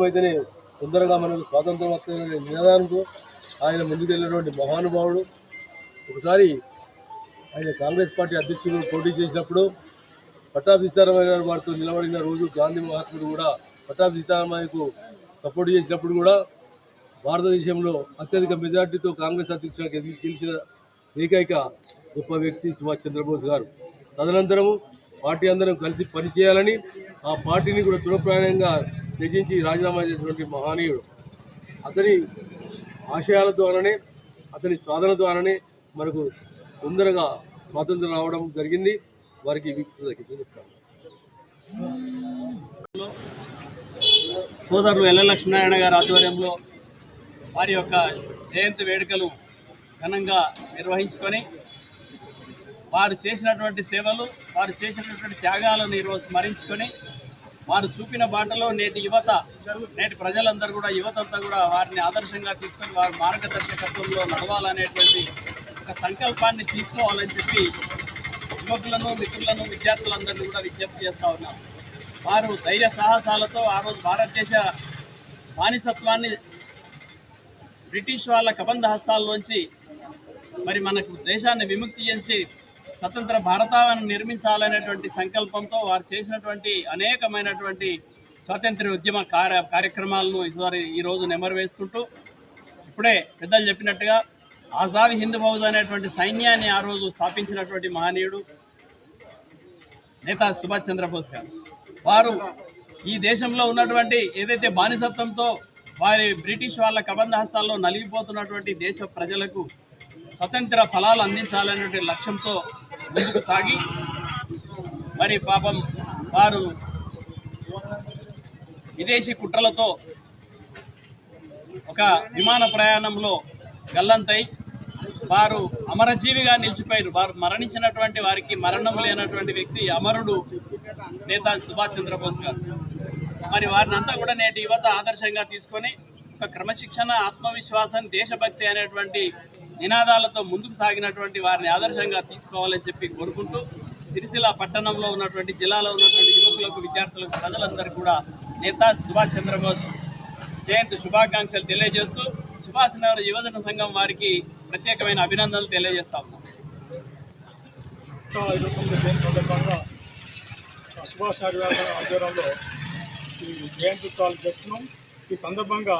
అయితేనే తొందరగా మనకు స్వాతంత్రం వస్తుందనే నినాదంతో ఆయన ముందుకెళ్ళినటువంటి మహానుభావుడు. ఒకసారి ఆయన కాంగ్రెస్ పార్టీ అధ్యక్షుడు పోటీ చేసినప్పుడు పట్టాభి సీతారామయ్య గారు వారితో నిలబడిన రోజు గాంధీ మహాత్ముడు కూడా పట్టాభి సీతారామయ్యకు సపోర్ట్ చేసినప్పుడు కూడా భారతదేశంలో అత్యధిక మెజార్టీతో కాంగ్రెస్ అధ్యక్షులకు గెలిచిన ఏకైక గొప్ప వ్యక్తి సుభాష్ చంద్రబోస్ గారు. తదనంతరం పార్టీ అందరం కలిసి పనిచేయాలని ఆ పార్టీని కూడా తృణప్రాయంగా త్యజించి రాజీనామా చేసినటువంటి మహనీయుడు. అతని ఆశయాల ద్వారానే, అతని సాధన ద్వారానే మనకు తొందరగా స్వాతంత్రం రావడం జరిగింది. వారికి చెప్తాను. సోదరులు ఎల్ల లక్ష్మీనారాయణ గారి ఆధ్వర్యంలో వారి యొక్క జయంతి వేడుకలు ఘనంగా నిర్వహించుకొని వారు చేసినటువంటి సేవలు, వారు చేసినటువంటి త్యాగాలను ఈరోజు స్మరించుకొని వారు చూపిన బాటలో నేటి ప్రజలందరూ కూడా యువతంతా కూడా వారిని ఆదర్శంగా తీసుకొని వారి మార్గదర్శకత్వంలో నడవాలనేటువంటి ఒక సంకల్పాన్ని తీసుకోవాలని చెప్పి యువకులను, మిత్రులను, విద్యార్థులందరినీ కూడా విజ్ఞప్తి చేస్తూ ఉన్నాం. వారు ధైర్య సాహసాలతో ఆ రోజు భారతదేశ బానిసత్వాన్ని బ్రిటిష్ వాళ్ళ కబంధ హస్తాల్లోంచి మరి మనకు దేశాన్ని విముక్తి చేసి స్వతంత్ర భారతాన్ని నిర్మించాలనేటువంటి సంకల్పంతో వారు చేసినటువంటి అనేకమైనటువంటి స్వాతంత్ర్య ఉద్యమ కార్యక్రమాలను ఈరోజు నెమరు వేసుకుంటూ ఇప్పుడే పెద్దలు చెప్పినట్టుగా ఆజాద్ హింద్ ఫౌజ్ అనేటువంటి సైన్యాన్ని ఆ రోజు స్థాపించినటువంటి మహనీయుడు నేతా సుభాష్ చంద్రబోస్ గారు. వారు ఈ దేశంలో ఉన్నటువంటి ఏదైతే బానిసత్వంతో వారి బ్రిటిష్ వాళ్ళ కబంధ హస్తాల్లో నలిగిపోతున్నటువంటి దేశ ప్రజలకు స్వతంత్ర ఫలాలు అందించాలనే లక్ష్యంతో ముందుకు సాగి మరి పాపం వారు విదేశీ కుట్రలతో ఒక విమాన ప్రయాణంలో గల్లంతై వారు అమరజీవిగా నిలిచిపోయారు. వారు మరణించినటువంటి వారికి మరణం లేనటువంటి వ్యక్తి అమరుడు నేతాజీ సుభాష్ చంద్రబోస్ గారు. మరి వారిని అంతా కూడా నేటి యువత ఆదర్శంగా తీసుకొని ఒక క్రమశిక్షణ, ఆత్మవిశ్వాసం, దేశభక్తి అనేటువంటి నినాదాలతో ముందుకు సాగినటువంటి వారిని ఆదర్శంగా తీసుకోవాలని చెప్పి కోరుకుంటూ సిరిసిల్ల పట్టణంలో ఉన్నటువంటి జిల్లాలో ఉన్నటువంటి యువకులకు, విద్యార్థులకు, ప్రజలందరూ కూడా నేతాజీ సుభాష్ చంద్రబోస్ జయంతి శుభాకాంక్షలు తెలియజేస్తూ సుభాష్ నగర్ యువజన సంఘం వారికి ప్రత్యేకమైన అభినందనలు తెలియజేస్తా ఉన్నాం. 29 జయంతి సందర్భంగా సుభాష్ నగర్ ఆధ్వర్యంలో ఈ జయంతి ఉత్సవాలు చేస్తున్నాం. ఈ సందర్భంగా